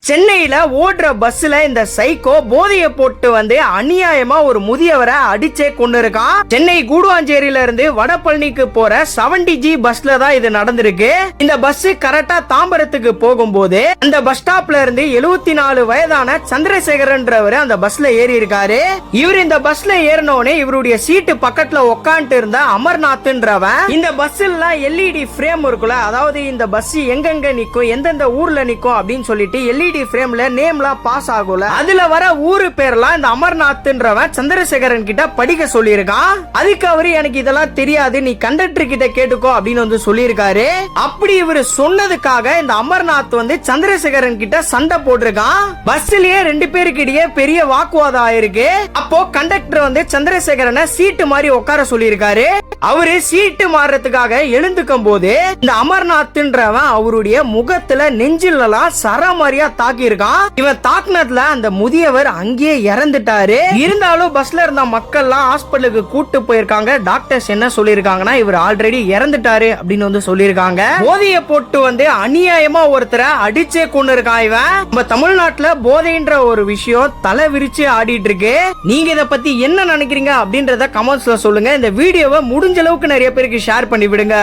சென்னையில ஓடுற பஸ்ல இந்த சைக்கோ போதைய போட்டு வந்து அநியாயமா ஒரு முதியவரை அடிச்சே கொண்டு இருக்கான். சென்னை கூடுவாஞ்சேரியில இருந்து வடபழனிக்கு போற 70G பஸ்ல தான் இது நடந்திருக்கு. இந்த பஸ் கரெக்டா தாம்பரத்துக்கு போகும்போது அந்த பஸ் ஸ்டாப்ல இருந்து 74 வயதான சந்திரசேகரன்றவர் அந்த பஸ்ல ஏறி இருக்காரு. இவர் இந்த பஸ்ல ஏறினோடனே இவருடைய சீட்டு பக்கத்துல உட்காந்துட்டு இருந்த அமர்நாத்ன்றவன் இந்த பஸ்ல LED ஃப்ரேம் இருக்குல்ல, அதாவது இந்த பஸ் எங்கெங்க நிக்கும் எந்தெந்த ஊர்ல நிக்கும் அப்படின்னு சொல்லிட்டு LED ஃப்ரேம்ல நேம்லாம் பாஸ் ஆகும்ல, அதுல வர ஊரு பேர்லாம் இந்த அமர்நாத்ன்றவன் சந்திரசேகரன் கிட்ட படிக்க சொல்லியிருக்கான். அதுக்கு அவரு எனக்கு இதெல்லாம் தெரியாது, நீ கண்டக்டர் கிட்ட கேட்டுக்கோ அப்படின்னு வந்து சொல்லியிருக்காரு. அப்படி இவரு சொன்னதுக்காக இந்த அமர்நாத் வந்து சந்திரசேகரன் கிட்ட சண்டை போட்டிருக்கான். பஸ்லயே 2 பேருக்கு இடையே பெரிய வாக்குவாதம் ஆயிருக்கு. அப்போ கண்டக்டர் வந்து சந்திரசேகரனை சீட்டு மாதிரி உட்கார சொல்லியிருக்காரு. அவரு சீட்டு மாறுறதுக்காக எழுந்துக்கும் போது இந்த அமர்நாத்ன்றவன் அவருடைய முகத்துல நெஞ்சிலலாம் சரமாரியா தாக்கி இருக்கான். இவன் தாக்குனதுல அந்த முதியவர் அங்கேயே இறந்துட்டாரு. இருந்தாலும் பஸ்ல இருந்த மக்கள் எல்லாம் ஹாஸ்பிட்டலுக்கு கூட்டு போயிருக்காங்க. டாக்டர்ஸ் என்ன சொல்லிருக்காங்கன்னா இவர் ஆல்ரெடி இறந்துட்டாரு அப்படின்னு வந்து சொல்லிருக்காங்க. போதைய போட்டு வந்து அநியாயமா ஒருத்தரை அடிச்சே கொண்டு இருக்கான் இவன். நம்ம தமிழ்நாட்டுல போதைன்ற ஒரு விஷயம் தலை விரிச்சு ஆடிட்டு இருக்கு. நீங்க இத பத்தி என்ன நினைக்கிறீங்க அப்படின்றத கமெண்ட்ஸ்ல சொல்லுங்க. இந்த வீடியோவை முடிஞ்ச அளவுக்கு நிறைய பேருக்கு ஷேர் பண்ணி விடுங்க.